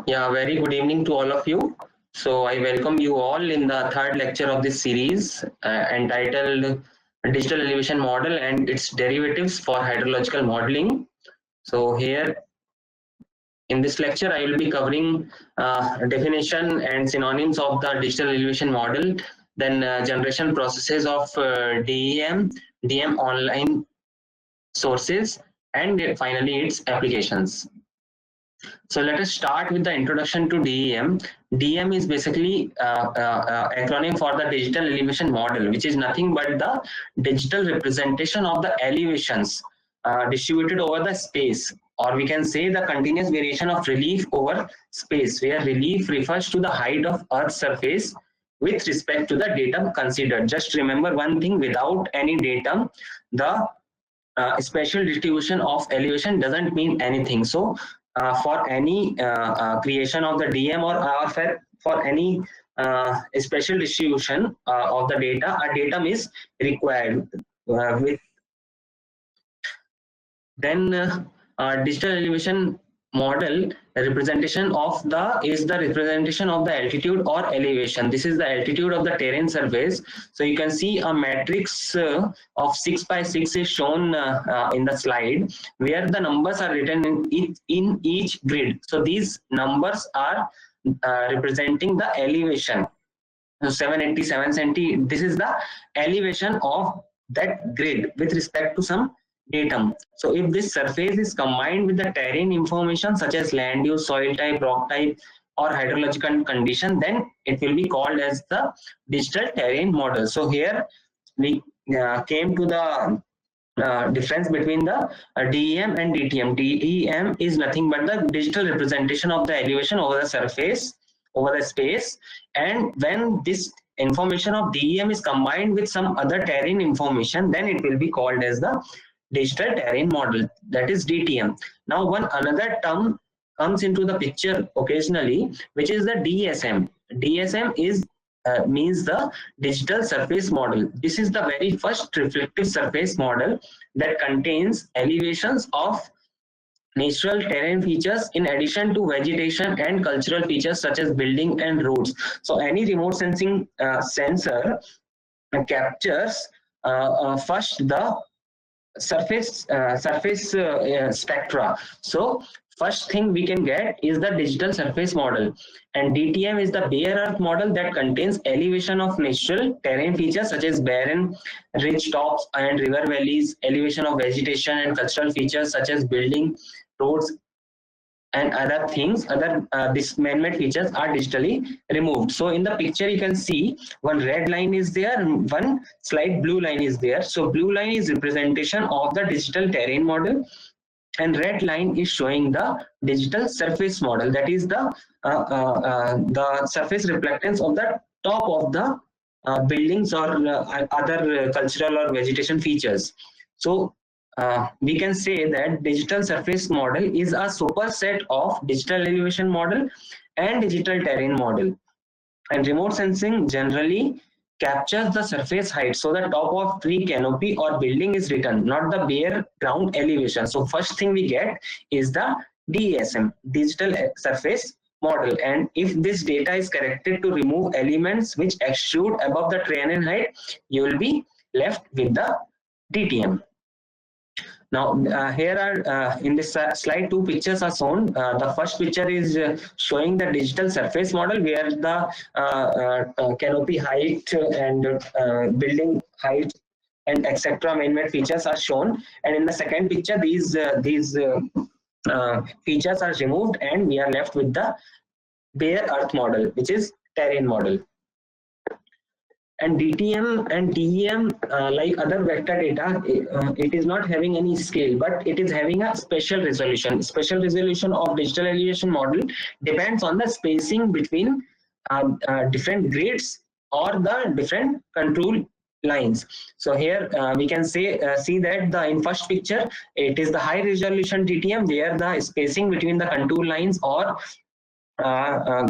Yeah, very good evening to all of you. So I welcome you all in the third lecture of this series entitled Digital Elevation Model and its Derivatives for Hydrological Modeling. So here in this lecture, I will be covering definition and synonyms of the digital elevation model, then generation processes of DEM, DM online sources, and finally its applications. So let us start with the introduction to DEM. DEM is basically acronym for the digital elevation model, which is nothing but the digital representation of the elevations distributed over the space, or we can say the continuous variation of relief over space, where relief refers to the height of Earth's surface with respect to the datum considered. Just remember one thing: without any datum, the spatial distribution of elevation doesn't mean anything. So for any creation of the DM or for any spatial distribution of the data, a datum is required. With then digital elevation model representation of the is the representation of the altitude or elevation. This is the altitude of the terrain surface. So you can see a matrix of 6 by 6 is shown in the slide, where the numbers are written in each grid. So these numbers are representing the elevation. So 787 centi, this is the elevation of that grid with respect to some datum. So if this surface is combined with the terrain information such as land use, soil type, rock type, or hydrological condition, then it will be called as the digital terrain model. So here we came to the difference between the DEM and DTM. DEM is nothing but the digital representation of the elevation over the surface, over the space, and when this information of DEM is combined with some other terrain information, then it will be called as the digital terrain model, that is DTM. Now one another term comes into the picture occasionally, which is the DSM. DSM is means the digital surface model. This is the very first reflective surface model that contains elevations of natural terrain features in addition to vegetation and cultural features such as building and roads. So any remote sensing sensor captures first the surface spectra. So first thing we can get is the digital surface model, and DTM is the bare earth model that contains elevation of natural terrain features such as barren ridge tops and river valleys, elevation of vegetation and cultural features such as building, roads, and other things. Other these man-made features are digitally removed. So in the picture you can see one red line is there and one slight blue line is there. So blue line is representation of the digital terrain model, and red line is showing the digital surface model, that is the surface reflectance of the top of the buildings or other cultural or vegetation features. So we can say that digital surface model is a superset of digital elevation model and digital terrain model. And remote sensing generally captures the surface height. So the top of tree canopy or building is written, not the bare ground elevation. So first thing we get is the DSM, digital surface model. And if this data is corrected to remove elements which extrude above the terrain height, you will be left with the DTM. Now here are in this slide two pictures are shown. The first picture is showing the digital surface model, where the canopy height and building height and etc. man-made features are shown. And in the second picture, these features are removed and we are left with the bare earth model, which is terrain model. And DTM and DEM, like other vector data, it is not having any scale, but it is having a spatial resolution. Spatial resolution of digital elevation model depends on the spacing between different grids or the different control lines. So here we can say see that the in first picture it is the high resolution DTM, where the spacing between the contour lines or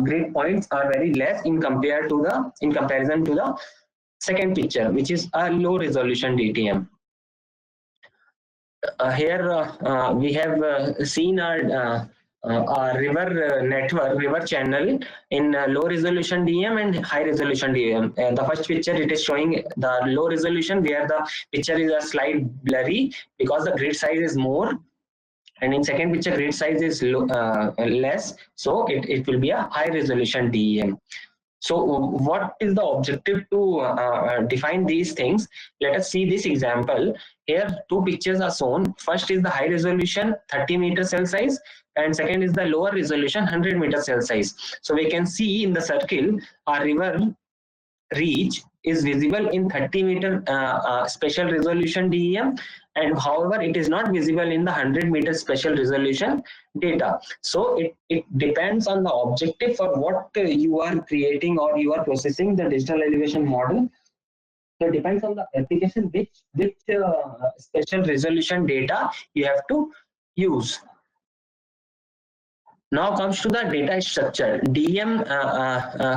grid points are very less in comparison to the second picture, which is a low resolution DTM. Here we have seen our river network, river channel in low resolution DM and high resolution DM. The first picture, it is showing the low resolution where the picture is a slight blurry because the grid size is more, and in second picture grid size is less, so it will be a high resolution DEM. So what is the objective to define these things? Let us see this example. Here two pictures are shown. First is the high resolution 30-meter cell size, and second is the lower resolution 100-meter cell size. So we can see in the circle a river reach is visible in 30-meter spatial resolution DEM, and however it is not visible in the 100-meter spatial resolution data. So it depends on the objective for what you are creating or you are processing the digital elevation model. So it depends on the application which spatial resolution data you have to use. Now comes to the data structure. DEM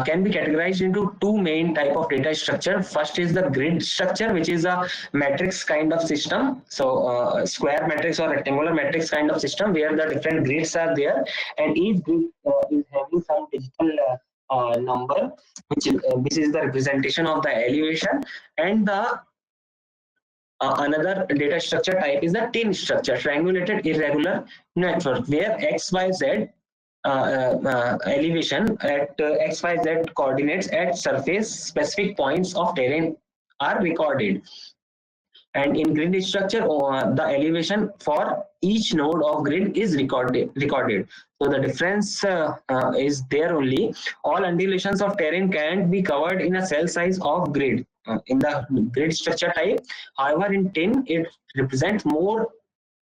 can be categorized into two main type of data structure. First is the grid structure, which is a matrix kind of system. So square matrix or rectangular matrix kind of system where the different grids are there, and each grid is having some digital number, which is the representation of the elevation. And the another data structure type is the tin structure, triangulated irregular network, where XYZ elevation at XYZ coordinates at surface specific points of terrain are recorded. And in grid structure, the elevation for each node of grid is recorded. So the difference is there only. All undulations of terrain can't be covered in a cell size of grid in the grid structure type. However, in tin, it represents more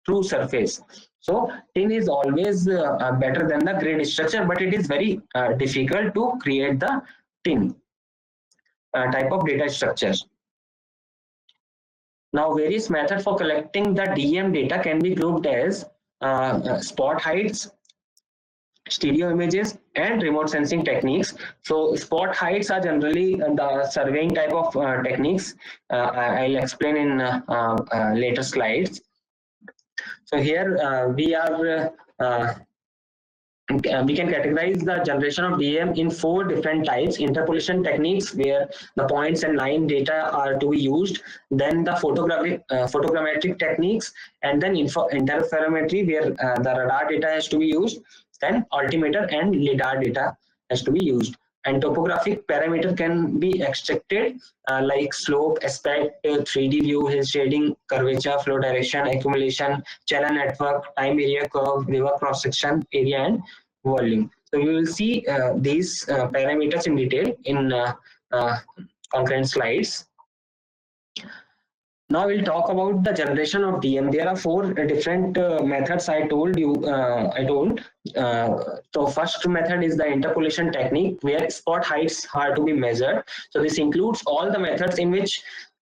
true surface. So tin is always better than the grid structure, but it is very difficult to create the tin type of data structures. Now, various methods for collecting the DEM data can be grouped as spot heights, stereo images, and remote sensing techniques. So spot heights are generally the surveying type of techniques. I'll explain in later slides. So here we can categorize the generation of DEM in 4 different types. Interpolation techniques, where the points and line data are to be used, then the photogrammetric techniques, and then interferometry, where the radar data has to be used, then altimeter and lidar data has to be used. And topographic parameter can be extracted like slope, aspect, 3D view, hill shading, curvature, flow direction, accumulation, channel network, time area curve, river cross section area, and volume. So we will see these parameters in detail in concurrent slides. Now we'll talk about the generation of DEM. There are 4 different methods I told you. So first method is the interpolation technique, where spot heights are to be measured. So this includes all the methods in which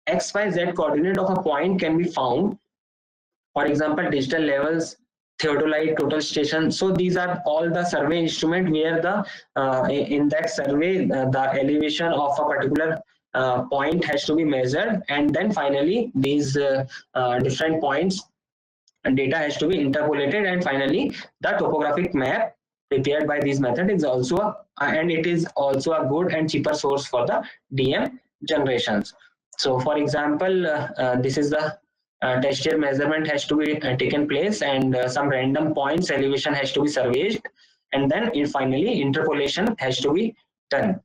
XYZ coordinate of a point can be found. For example, digital levels, theodolite, total station. So these are all the survey instrument where the in that survey the elevation of a particular point has to be measured, and then finally these different points and data has to be interpolated, and finally the topographic map prepared by this method is also and it is also a good and cheaper source for the DEM generations. So for example, this is the texture measurement has to be taken place, and some random points elevation has to be surveyed, and then finally interpolation has to be done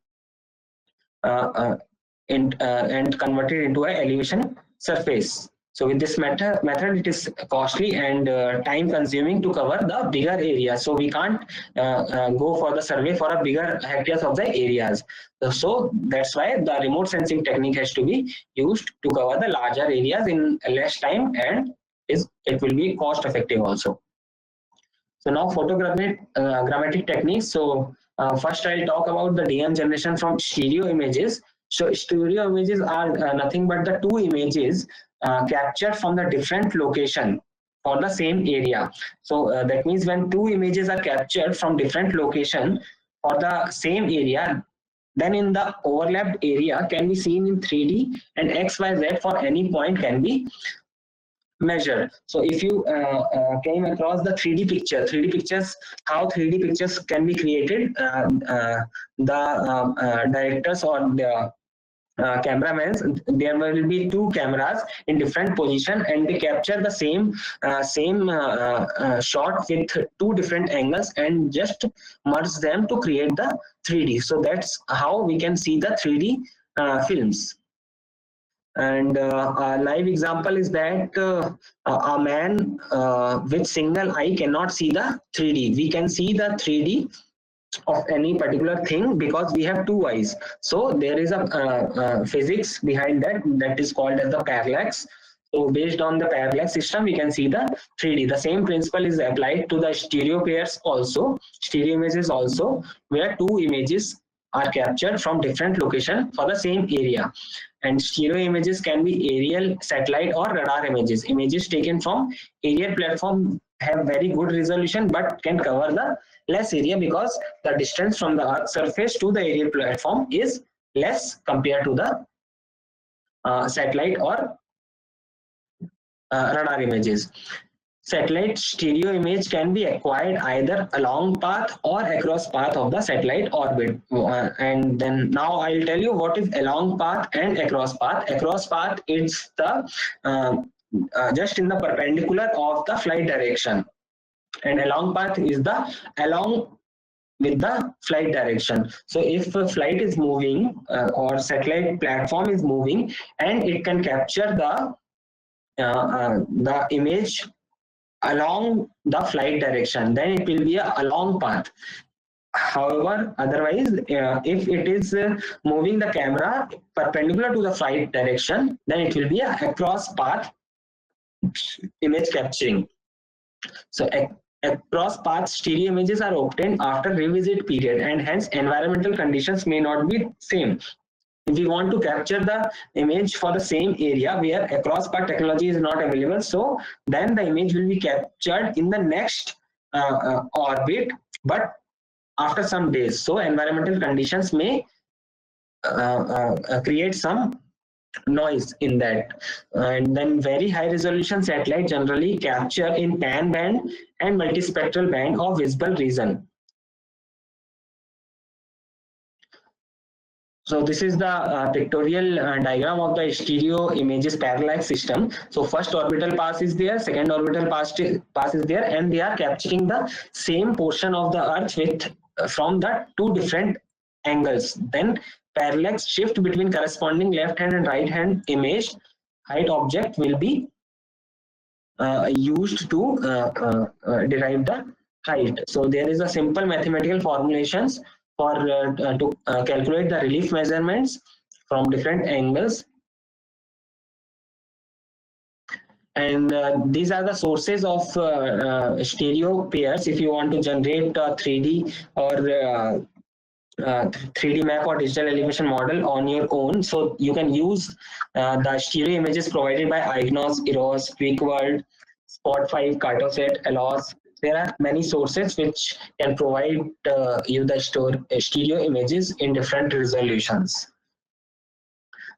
and converted into an elevation surface. So with this method it is costly and time consuming to cover the bigger area. So we can't go for the survey for a bigger hectares of the areas. So that's why the remote sensing technique has to be used to cover the larger areas in less time, and it will be cost effective also. So now photogrammetric techniques. So first I'll talk about the DEM generation from stereo images. So stereo images are nothing but the 2 images captured from the different location for the same area. So that means when 2 images are captured from different location for the same area, then in the overlapped area can be seen in 3D, and XYZ for any point can be measure. So if you came across the 3D picture, 3D pictures, how 3D pictures can be created, the directors or the cameramen, there will be two cameras in different position, and they capture the same shot with two different angles and just merge them to create the 3D. So that's how we can see the 3D films. And a live example is that a man with single eye cannot see the 3D. We can see the 3D of any particular thing because we have two eyes. So there is a physics behind that, that is called as the parallax. So based on the parallax system, we can see the 3D. The same principle is applied to the stereo pairs also, stereo images also, where two images are captured from different location for the same area. And stereo images can be aerial, satellite, or radar images. Images taken from aerial platform have very good resolution but can cover the less area because the distance from the Earth surface to the aerial platform is less compared to the satellite or radar images. Satellite stereo image can be acquired either along path or across path of the satellite orbit. And then now I'll tell you what is along path and across path. Across path is the just in the perpendicular of the flight direction, and along path is the along with the flight direction. So if a flight is moving or satellite platform is moving and it can capture the image along the flight direction, then it will be a long path. However, otherwise, if it is moving the camera perpendicular to the flight direction, then it will be a across path image capturing. So across path stereo images are obtained after revisit period, and hence environmental conditions may not be same. If we want to capture the image for the same area where across path technology is not available, so then the image will be captured in the next orbit, but after some days. So environmental conditions may create some noise in that. And then very high resolution satellite generally capture in pan band and multispectral band of visible region. So this is the pictorial diagram of the stereo images parallax system. So first orbital pass is there, second orbital pass is there, and they are capturing the same portion of the Earth with from the two different angles. Then parallax shift between corresponding left hand and right hand image height object will be used to derive the height. So there is a simple mathematical formulations for to calculate the relief measurements from different angles. And these are the sources of stereo pairs. If you want to generate 3D or 3D map or digital elevation model on your own, so you can use the stereo images provided by IIRS, QuickWorld, Spot5, Cartoset, ALOS. There are many sources which can provide you the stereo images in different resolutions.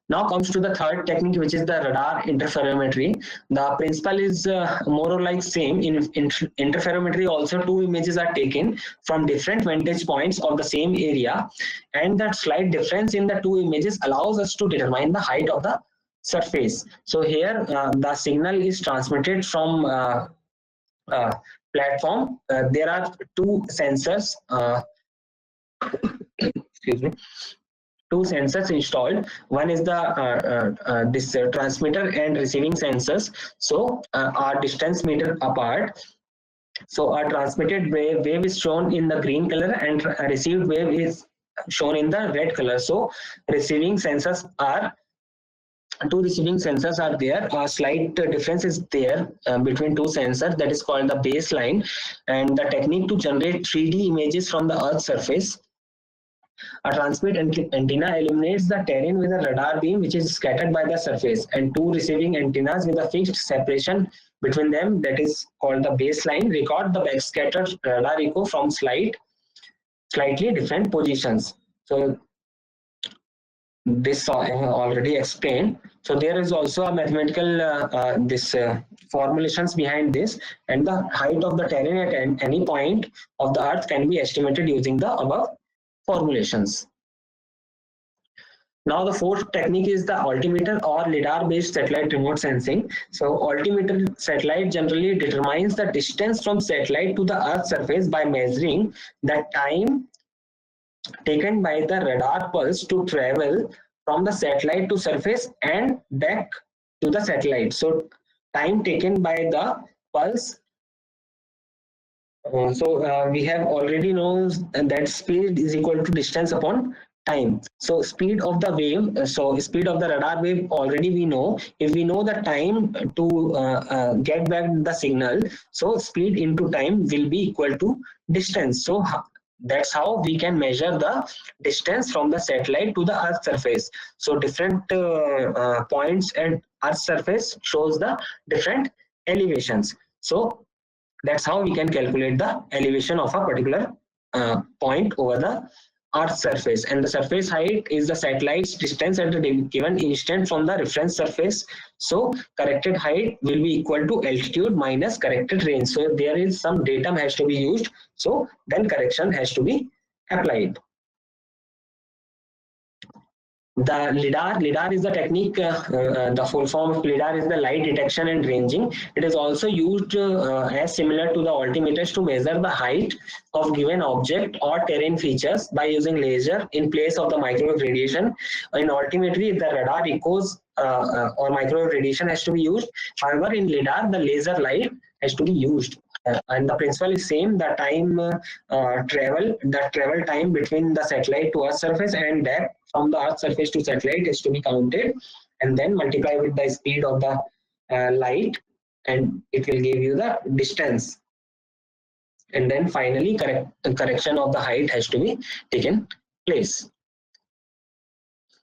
Now comes to the third technique, which is the radar interferometry. The principle is more or like same. In interferometry also two images are taken from different vantage points of the same area, and that slight difference in the two images allows us to determine the height of the surface. So here the signal is transmitted from platform. There are two sensors, excuse me, two sensors installed. One is the this transmitter and receiving sensors, so are distance meter apart. So a transmitted wave is shown in the green color and a received wave is shown in the red color. So receiving sensors are two receiving sensors are there. A slight difference is there between two sensors, that is called the baseline. And the technique to generate 3D images from the Earth's surface: a transmit antenna illuminates the terrain with a radar beam which is scattered by the surface, and two receiving antennas with a fixed separation between them, that is called the baseline, record the backscattered radar echo from slightly different positions. So this I have already explained. So there is also a mathematical this formulations behind this, and the height of the terrain at any point of the earth can be estimated using the above formulations. Now the fourth technique is the altimeter or lidar based satellite remote sensing. So altimeter satellite generally determines the distance from satellite to the earth's surface by measuring the time taken by the radar pulse to travel from the satellite to surface and back to the satellite. So time taken by the pulse. We have already known that speed is equal to distance upon time. So speed of the wave, so speed of the radar wave already we know. If we know the time to get back the signal, so speed into time will be equal to distance. So that's how we can measure the distance from the satellite to the earth surface. So different points at earth surface shows the different elevations. So that's how we can calculate the elevation of a particular point over the earth's surface. And the surface height is the satellite's distance at the given instant from the reference surface. So corrected height will be equal to altitude minus corrected range. So there is some datum has to be used, so then correction has to be applied. The lidar is the technique, the full form of lidar is the light detection and ranging. It is also used as similar to the altimeters to measure the height of given object or terrain features by using laser in place of the microwave radiation. In altimetry, the radar echoes or microwave radiation has to be used. However, in lidar, the laser light has to be used. And the principle is same. The travel time between the satellite to Earth surface and back from the Earth surface to satellite is to be counted, and then multiply with the speed of the light, and it will give you the distance. And then finally, correction of the height has to be taken place.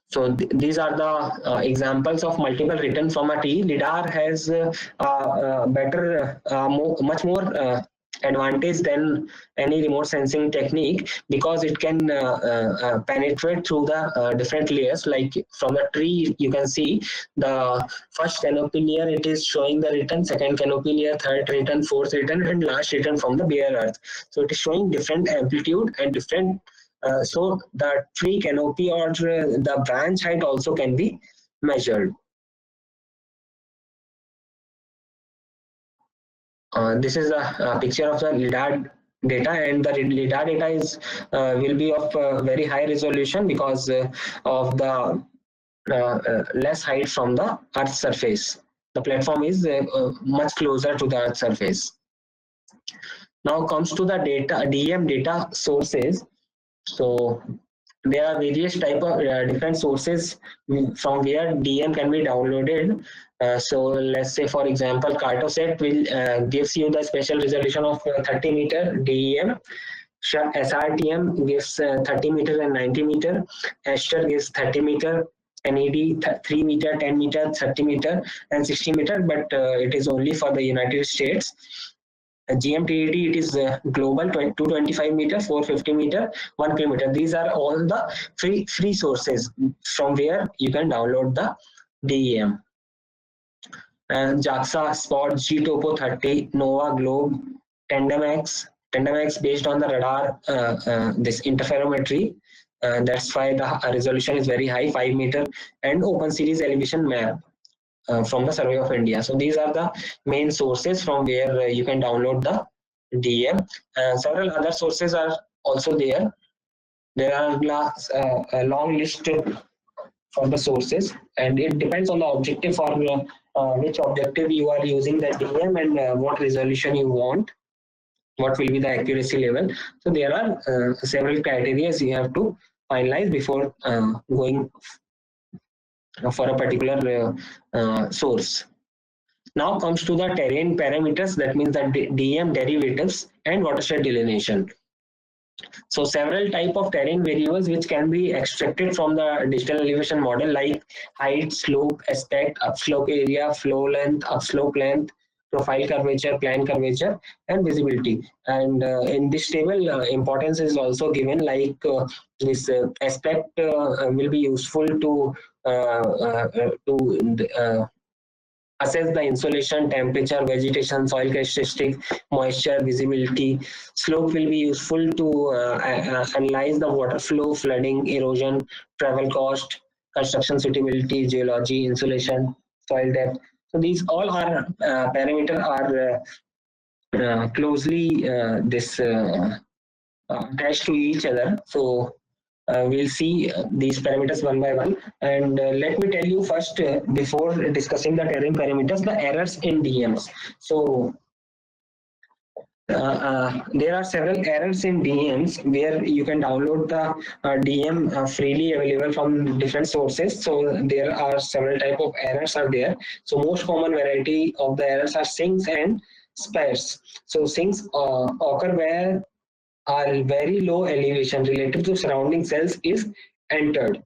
So these are the examples of multiple written from a tree. Lidar has better, much more advantage than any remote sensing technique, because it can penetrate through the different layers. Like from the tree, you can see the first canopy layer, it is showing the written, second canopy layer, third written, fourth written, and last written from the bare earth. So it is showing different amplitude and different. So the tree canopy or the branch height also can be measured. This is a picture of the lidar data, and the lidar data is will be of very high resolution because of the less height from the Earth's surface. The platform is much closer to the Earth's surface. Now comes to the data DEM data sources. So there are various type of different sources from where DEM can be downloaded. So let's say, for example, Cartosat will gives you the spatial resolution of 30 meter DEM. SRTM gives 30 meter and 90 meter. Aster gives 30 meter. NED 3 meter, 10 meter, 30 meter, and 60 meter, but it is only for the United States. GMTD, it is global 225 meter, 450 meter, 1 kilometer. These are all the free sources from where you can download the DEM. And JAXA, Spot, GTOPO 30, NOAA, Globe, TandemX based on the radar, this interferometry. That's why the resolution is very high, 5 meter, and Open Series elevation map. From the Survey of India. So these are the main sources from where you can download the DEM. Several other sources are also there. There are a long list for the sources, and it depends on the objective for which objective you are using the DEM and what resolution you want, what will be the accuracy level. So there are several criteria you have to finalize before going for a particular source. Now comes to the terrain parameters, that means the DEM derivatives and watershed delineation. So several type of terrain variables which can be extracted from the digital elevation model, like height, slope, aspect, upslope area, flow length, upslope length, profile curvature, plan curvature, and visibility. And in this table, importance is also given, like this aspect will be useful to assess the insolation, temperature, vegetation, soil characteristic, moisture, visibility. Slope will be useful to analyze the water flow, flooding, erosion, travel cost, construction suitability, geology, insulation, soil depth. So these all are parameters are closely attached to each other. So we'll see these parameters one by one. And let me tell you first, before discussing the terrain parameters, the errors in DMs. So there are several errors in DMs where you can download the DM freely available from different sources. So there are several type of errors are there. So most common variety of the errors are sinks and spares. So sinks occur where a very low elevation relative to surrounding cells is entered,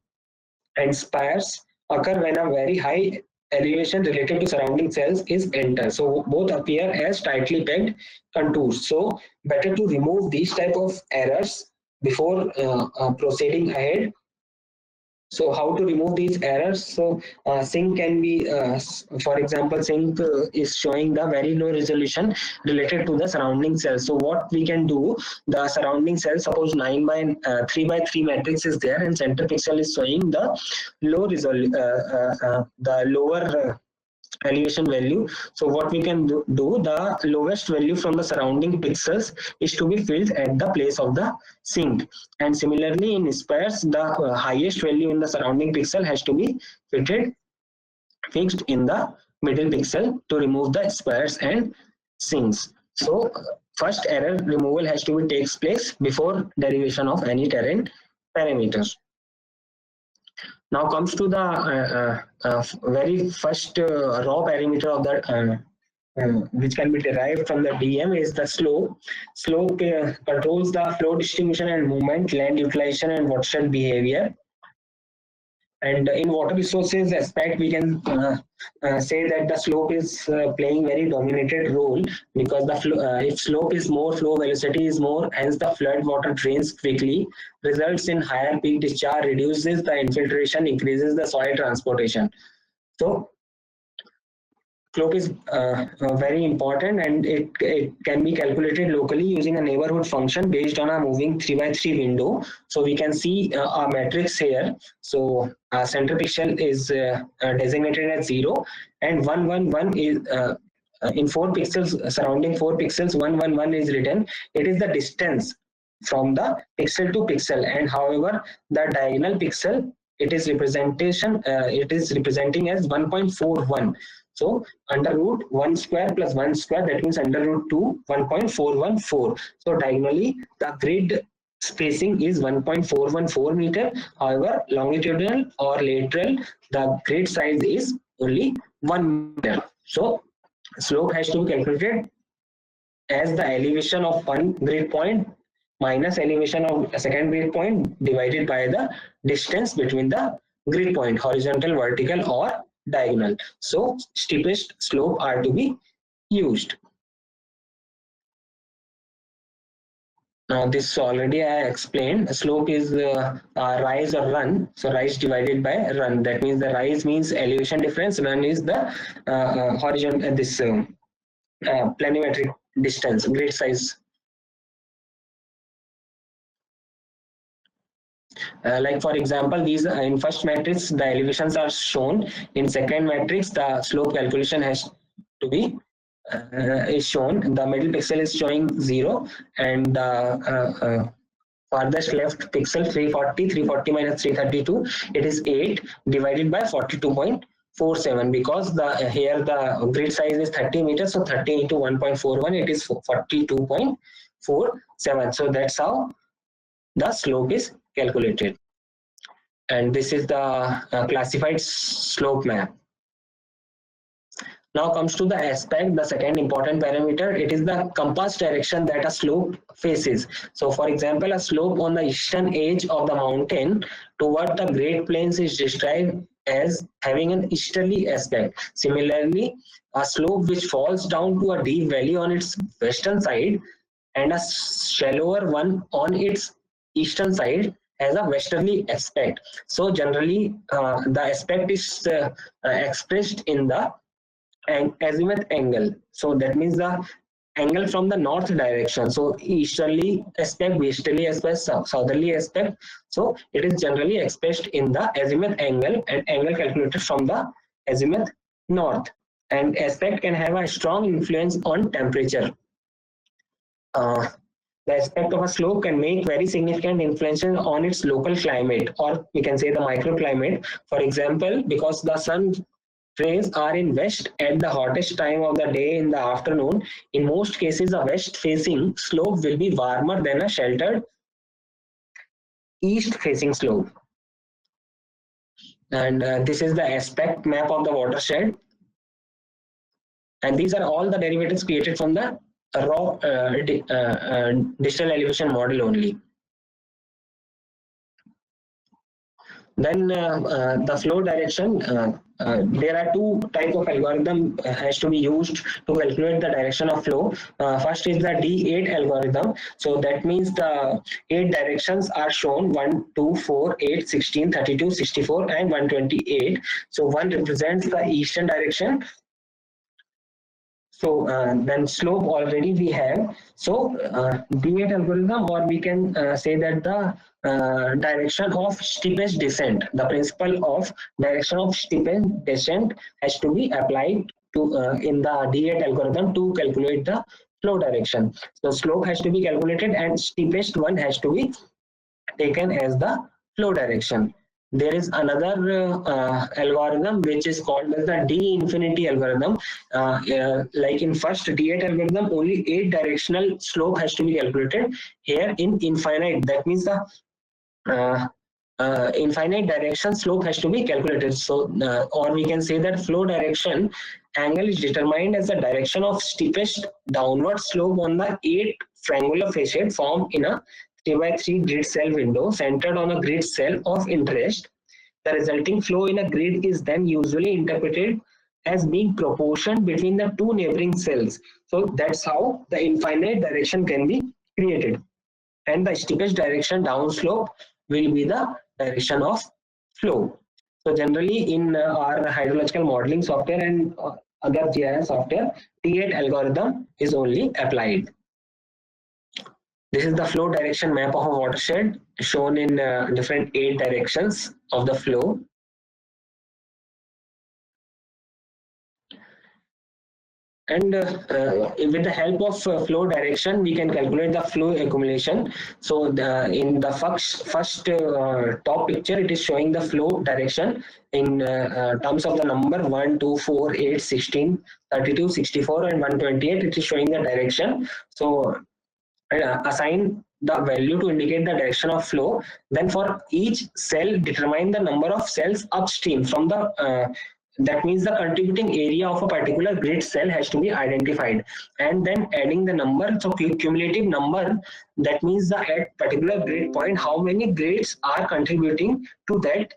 and spires occur when a very high elevation relative to surrounding cells is entered. So both appear as tightly pegged contours. So better to remove these type of errors before proceeding ahead. So how to remove these errors? So sync can be, for example, sync is showing the very low resolution related to the surrounding cells. So what we can do, the surrounding cells, suppose 9 by 3 by 3 matrix is there, and center pixel is showing the low resolution, the lower elevation value. So what we can do, the lowest value from the surrounding pixels is to be filled at the place of the sink, and similarly in spares, the highest value in the surrounding pixel has to be fixed in the middle pixel to remove the spares and sinks. So first error removal has to be takes place before derivation of any terrain parameters. Now comes to the very first raw parameter of the which can be derived from the DM is the slope. Slope controls the flow distribution and movement, land utilization, and watershed behavior. And in water resources aspect, we can say that the slope is playing very dominated role, because the if slope is more, flow velocity is more, hence the flood water drains quickly, results in higher peak discharge, reduces the infiltration, increases the soil transportation. So slope is very important, and it can be calculated locally using a neighborhood function based on a moving 3 by 3 window. So we can see a matrix here. So center pixel is designated as 0, and 111 is in 4 pixels, surrounding 4 pixels, 111 is written. It is the distance from the pixel to pixel, and however the diagonal pixel, it is representing as 1.41. So under root 1 square plus 1 square, that means under root 2, 1.414. So diagonally, the grid spacing is 1.414 meter. However, longitudinal or lateral, the grid size is only 1 meter. So slope has to be calculated as the elevation of one grid point minus elevation of a second grid point divided by the distance between the grid point, horizontal, vertical, or diagonal. So steepest slope are to be used. Now this already I explained. Slope is rise or run. So rise divided by run. That means the rise means elevation difference. Run is the horizontal this planimetric distance, grid size. Like for example, these in first matrix the elevations are shown. In second matrix the slope calculation has to be is shown. The middle pixel is showing 0, and the farthest left pixel 340 minus 332, it is 8 divided by 42.47, because the here the grid size is 30 meters, so 30 into 1.41, it is 42.47. So that's how the slope is calculated, and this is the classified slope map. Now comes to the aspect, the second important parameter, it is the compass direction that a slope faces. So for example, a slope on the eastern edge of the mountain toward the Great Plains is described as having an easterly aspect. Similarly, a slope which falls down to a deep valley on its western side and a shallower one on its eastern side has a westerly aspect. So generally, the aspect is expressed in the azimuth angle. So that means the angle from the north direction. So easterly aspect, westerly aspect, southerly aspect. So it is generally expressed in the azimuth angle and angle calculated from the azimuth north. And aspect can have a strong influence on temperature. The aspect of a slope can make very significant influence on its local climate, or we can say the microclimate. For example, because the sun rays are in west at the hottest time of the day in the afternoon, in most cases a west facing slope will be warmer than a sheltered east facing slope. And this is the aspect map of the watershed. And these are all the derivatives created from the raw digital elevation model only. Then the flow direction, there are two types of algorithm has to be used to calculate the direction of flow. First is the D8 algorithm. So that means the 8 directions are shown: 1, 2, 4, 8, 16, 32, 64 and 128. So 1 represents the eastern direction. So then slope already we have. So D8 algorithm, or we can say that the direction of steepest descent, the principle of direction of steepest descent has to be applied to in the D8 algorithm to calculate the flow direction. So slope has to be calculated and steepest one has to be taken as the flow direction. There is another algorithm which is called as the D infinity algorithm. Like in first D8 algorithm, only 8 directional slope has to be calculated. Here in infinite, that means the infinite direction slope has to be calculated. So, or we can say that flow direction angle is determined as the direction of steepest downward slope on the 8 triangular facet formed in a 3x3 grid cell window centered on a grid cell of interest. The resulting flow in a grid is then usually interpreted as being proportion between the two neighboring cells. So that's how the infinite direction can be created. And the steepest direction downslope will be the direction of flow. So generally in our hydrological modeling software and other GIS software, D8 algorithm is only applied. This is the flow direction map of a watershed shown in different 8 directions of the flow. And with the help of flow direction, we can calculate the flow accumulation. So in the first top picture, it is showing the flow direction in terms of the number 1, 2, 4, 8, 16, 32, 64 and 128. It is showing the direction. So assign the value to indicate the direction of flow. Then for each cell, determine the number of cells upstream from the that means the contributing area of a particular grid cell has to be identified, and then adding the number. So cumulative number, that means the at particular grid point how many grids are contributing to that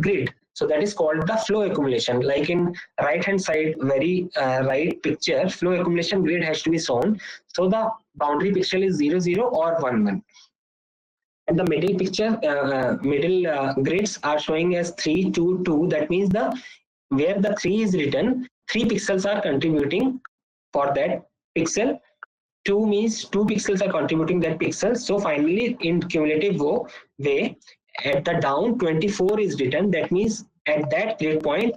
grid. So that is called the flow accumulation. Like in right hand side, very right picture, flow accumulation grid has to be shown. So the boundary pixel is 0, 0 or 1, 1. And the middle picture, grids are showing as 3, 2, 2. That means the where the 3 is written, 3 pixels are contributing for that pixel. 2 means 2 pixels are contributing that pixel. So finally, in cumulative way, at the down 24 is written. That means at that grid point,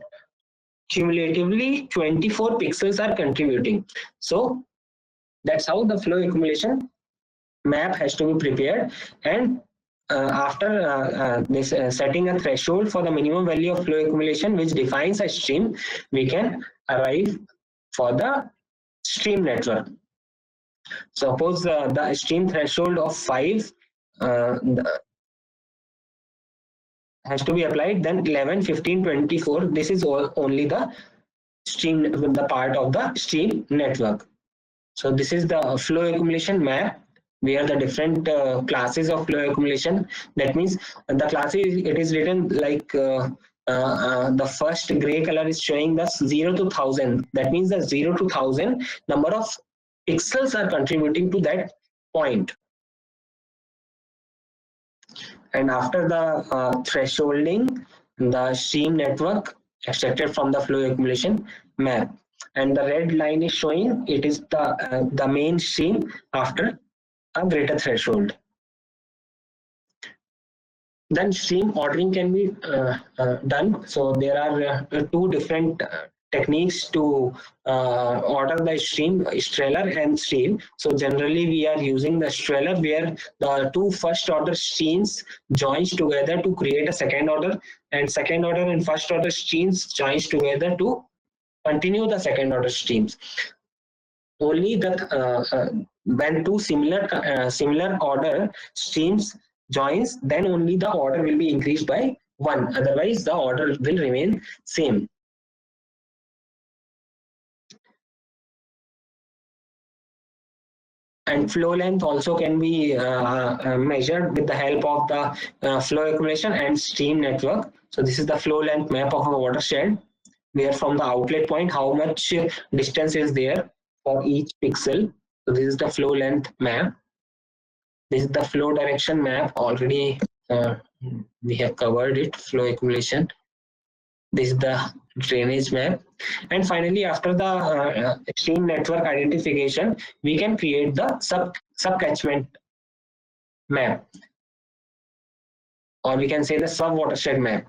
cumulatively 24 pixels are contributing. So that's how the flow accumulation map has to be prepared. And after this setting a threshold for the minimum value of flow accumulation, which defines a stream, we can arrive for the stream network. Suppose the stream threshold of 5 has to be applied, then 11, 15, 24, this is only the stream, the part of the stream network. So this is the flow accumulation map, where the different classes of flow accumulation, that means the classes, it is written like the first gray color is showing the 0 to 1000. That means the 0 to 1000 number of pixels are contributing to that point. And after the thresholding, the stream network extracted from the flow accumulation map. And the red line is showing it is the main stream after a greater threshold. Then stream ordering can be done. So there are two different techniques to order the stream, strealer and stream. So generally we are using the strealer, where the two first order streams joins together to create a second order, and second order and first order streams joins together to continue the second order streams. Only the when two similar order streams joins, then only the order will be increased by 1. Otherwise, the order will remain same. And flow length also can be measured with the help of the flow accumulation and stream network. So this is the flow length map of a watershed, where from the outlet point how much distance is there for each pixel. So this is the flow length map. This is the flow direction map. Already we have covered it, flow accumulation. This is the drainage map. And finally, after the stream network identification, we can create the sub-catchment map, or we can say the sub-watershed map.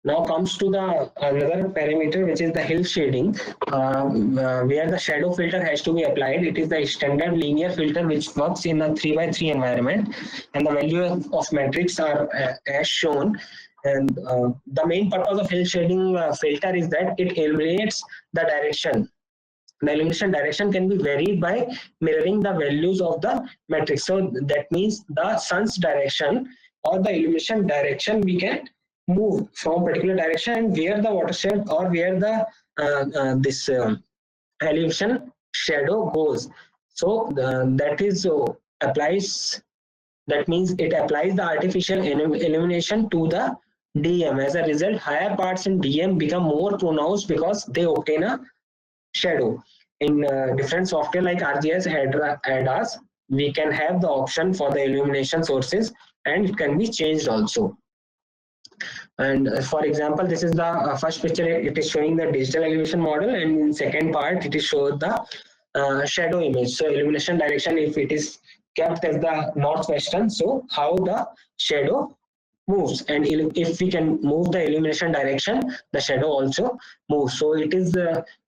Now comes to the another parameter, which is the hill shading, where the shadow filter has to be applied. It is the standard linear filter which works in a 3x3 environment, and the value of matrix are as shown. And the main purpose of hill shading filter is that it eliminates the direction. The illumination direction can be varied by mirroring the values of the matrix. So that means the sun's direction or the illumination direction, we can move from a particular direction, and where the watershed or where the this elevation shadow goes. So that is applies. That means it applies the artificial illumination to the DM. As a result, higher parts in DM become more pronounced because they obtain a shadow. In different software like ArcGIS, IIRS, we can have the option for the illumination sources, and it can be changed also. And for example, this is the first picture. It is showing the digital elevation model, and in second part it is showing the shadow image. So illumination direction, if it is kept as the northwestern, so how the shadow moves, and if we can move the illumination direction, the shadow also moves. So it is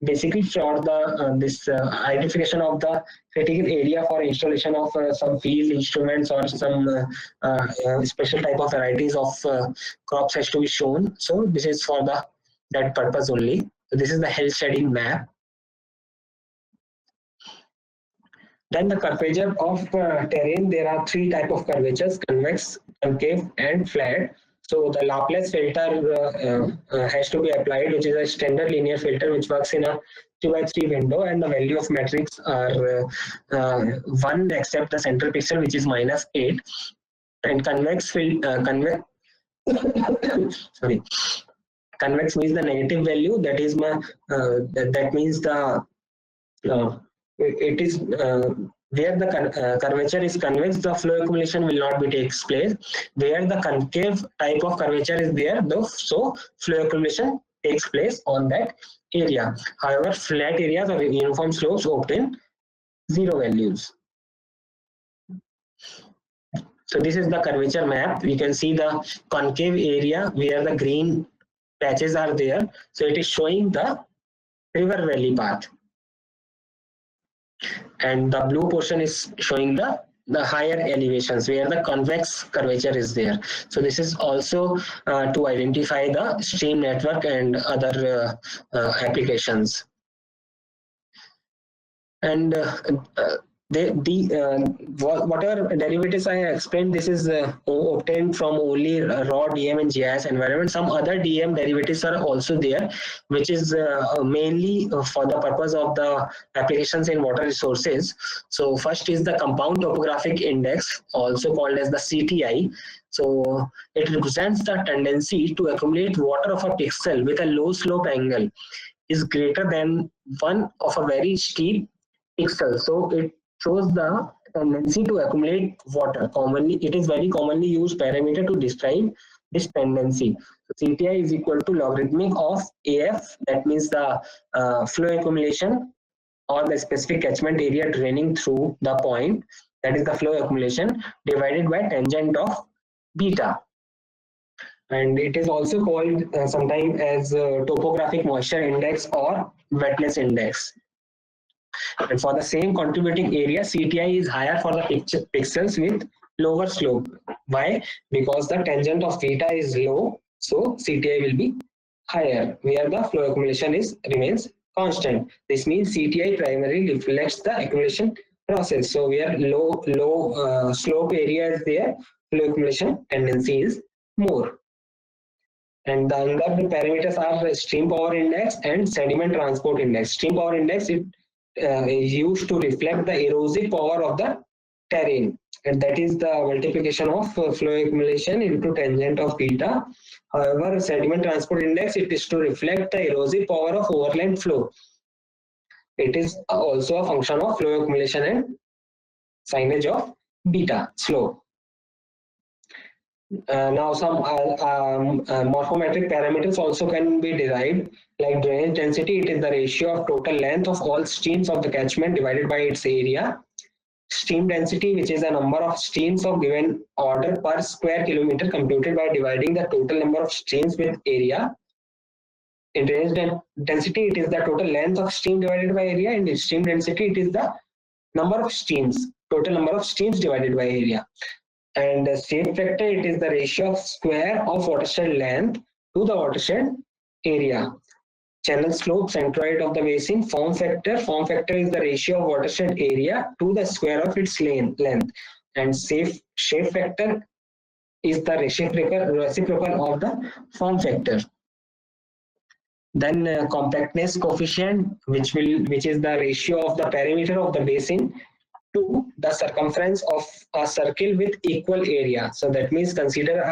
basically for the this identification of the critical area for installation of some field instruments or some special type of varieties of crops has to be shown. So this is for that purpose only. So this is the hill shading map. Then the curvature of terrain, there are three types of curvatures: convex, concave, and flat. So the Laplace filter has to be applied, which is a standard linear filter which works in a 2x3 window, and the value of matrix are 1 except the central pixel, which is -8. And convex convex sorry, convex means the negative value. That is that means the it is where the curvature is convex, the flow accumulation will not be takes place. Where the concave type of curvature is there, though, so flow accumulation takes place on that area. However, flat areas or uniform slopes obtain 0 values. So this is the curvature map. We can see the concave area where the green patches are there. So it is showing the river valley path. And the blue portion is showing the higher elevations where the convex curvature is there. So this is also to identify the stream network and other applications. And whatever derivatives I explained, this is obtained from only raw DM and GIS environment. Some other DM derivatives are also there, which is mainly for the purpose of the applications in water resources. So first is the compound topographic index, also called as the CTI. So it represents the tendency to accumulate water of a pixel with a low slope angle is greater than one of a very steep pixel. So it shows the tendency to accumulate water. Commonly, it is very commonly used parameter to describe this tendency. So CTI is equal to logarithmic of AF, that means the flow accumulation or the specific catchment area draining through the point, that is the flow accumulation, divided by tangent of beta. And it is also called sometimes as topographic moisture index or wetness index. And for the same contributing area, CTI is higher for the pixels with lower slope. Why? Because the tangent of theta is low, so CTI will be higher, where the flow accumulation remains constant. This means CTI primarily reflects the accumulation process. So where low slope area is there, flow accumulation tendency is more. And the other parameters are stream power index and sediment transport index. Stream power index is used to reflect the erosive power of the terrain, and that is the multiplication of flow accumulation into tangent of beta. However, sediment transport index, it is to reflect the erosive power of overland flow. It is also a function of flow accumulation and signage of beta slope. Now some morphometric parameters also can be derived, like drainage density. It is the ratio of total length of all streams of the catchment divided by its area. Stream density, which is the number of streams of given order per square kilometer computed by dividing the total number of streams with area. In drainage density, it is the total length of stream divided by area, and in stream density, it is the number of streams, total number of streams divided by area. And shape factor, it is the ratio of square of watershed length to the watershed area. Channel slope, centroid of the basin. Form factor is the ratio of watershed area to the square of its length. And shape factor is the reciprocal of the form factor. Then compactness coefficient, which is the ratio of the perimeter of the basin to the circumference of a circle with equal area. So that means consider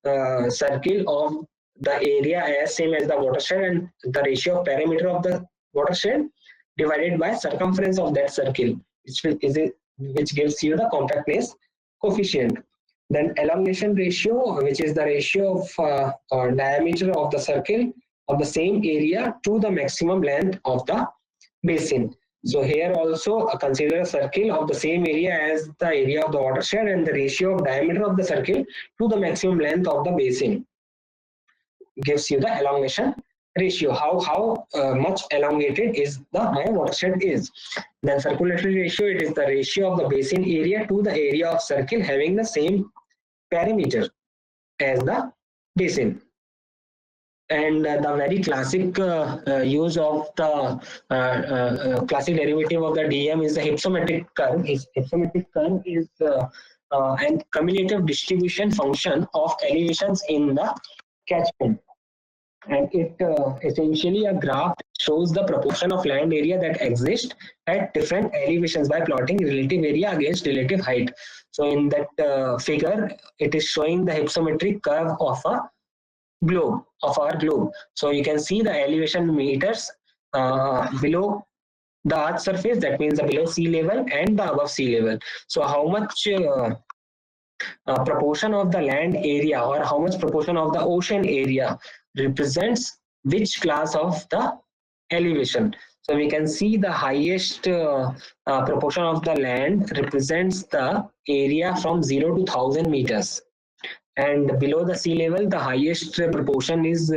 a circle of the area as same as the watershed, and the ratio of perimeter of the watershed divided by circumference of that circle, which gives you the compactness coefficient. Then elongation ratio, which is the ratio of diameter of the circle of the same area to the maximum length of the basin. So here also consider a circle of the same area as the area of the watershed, and the ratio of diameter of the circle to the maximum length of the basin gives you the elongation ratio. How much elongated is my watershed is. Then circulatory ratio, it is the ratio of the basin area to the area of circle having the same perimeter as the basin. And the very classic use of the classic derivative of the DM is the hypsometric curve. Hypsometric curve is an cumulative distribution function of elevations in the catchment. And it essentially a graph shows the proportion of land area that exists at different elevations by plotting relative area against relative height. So in that figure, it is showing the hypsometric curve of our globe. So you can see the elevation meters below the earth surface, that means the below sea level and the above sea level. So how much proportion of the land area or how much proportion of the ocean area represents which class of the elevation. So we can see the highest proportion of the land represents the area from 0 to 1000 meters. And below the sea level, the highest proportion is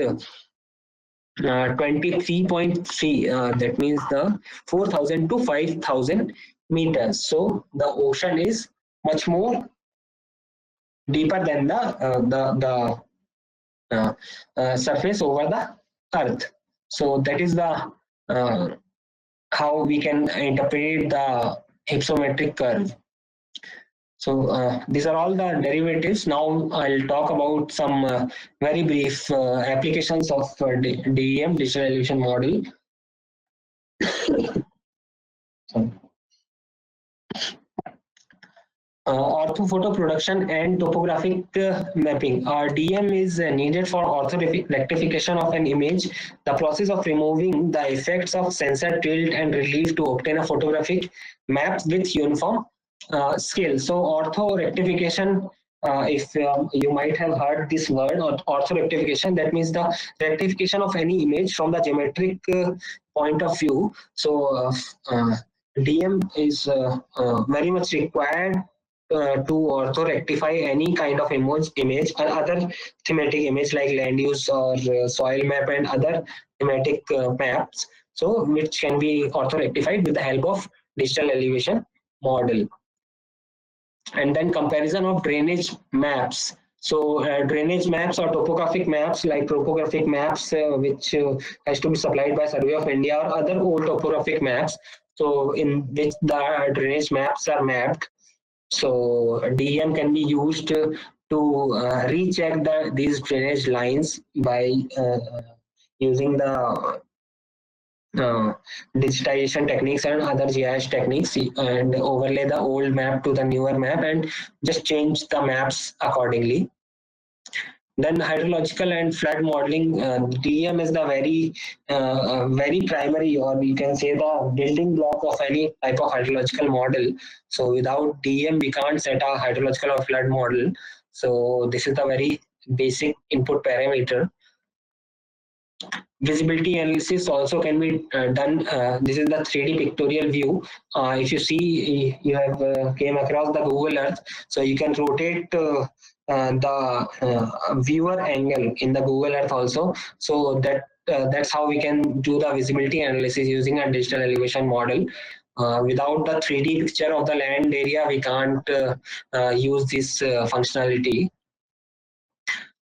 23.3. That means the 4000 to 5000 meters. So the ocean is much more deeper than the surface over the earth. So that is the how we can interpret the hypsometric curve. So these are all the derivatives. Now I'll talk about some very brief applications of DEM, digital elevation model. So, orthophoto production and topographic mapping. DM is needed for ortho-rectification of an image. The process of removing the effects of sensor tilt and relief to obtain a photographic map with uniform scale. So ortho-rectification, if you might have heard this word, or ortho-rectification, that means the rectification of any image from the geometric point of view. So DM is very much required to ortho rectify any kind of image or other thematic image like land use or soil map and other thematic maps, so which can be ortho rectified with the help of digital elevation model. And then comparison of drainage maps. So drainage maps or topographic maps, like topographic maps which has to be supplied by Survey of India or other old topographic maps, so in which the drainage maps are mapped. So DEM can be used to recheck these drainage lines by using the digitization techniques and other GIS techniques, and overlay the old map to the newer map and just change the maps accordingly. Then hydrological and flood modeling. DEM is the very primary, or you can say the building block of any type of hydrological model. So without DEM, we can't set a hydrological or flood model. So this is the very basic input parameter. Visibility analysis also can be done. This is the 3D pictorial view. If you see, you have came across the Google Earth, so you can rotate the viewer angle in the Google Earth also. So that's how we can do the visibility analysis using a digital elevation model. Without the 3D picture of the land area, we can't use this functionality.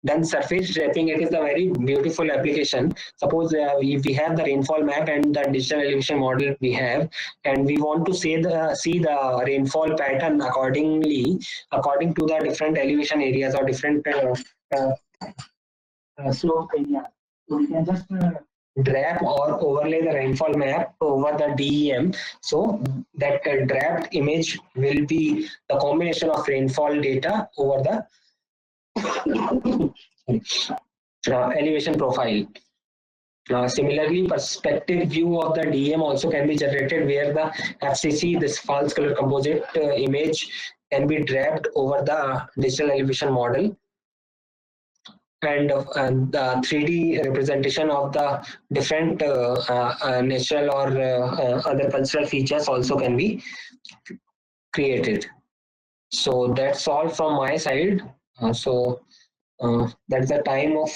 Then surface draping, it is a very beautiful application. Suppose we have the rainfall map and the digital elevation model we have, and we want to see the rainfall pattern according to the different elevation areas or different slope areas. So we can just drap or overlay the rainfall map over the DEM. So that drapped image will be the combination of rainfall data over the elevation profile. Similarly, perspective view of the DEM also can be generated, where the FCC, this false color composite image, can be draped over the digital elevation model, and the 3D representation of the different natural or other cultural features also can be created. So that's all from my side. That's the time of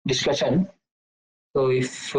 discussion. So if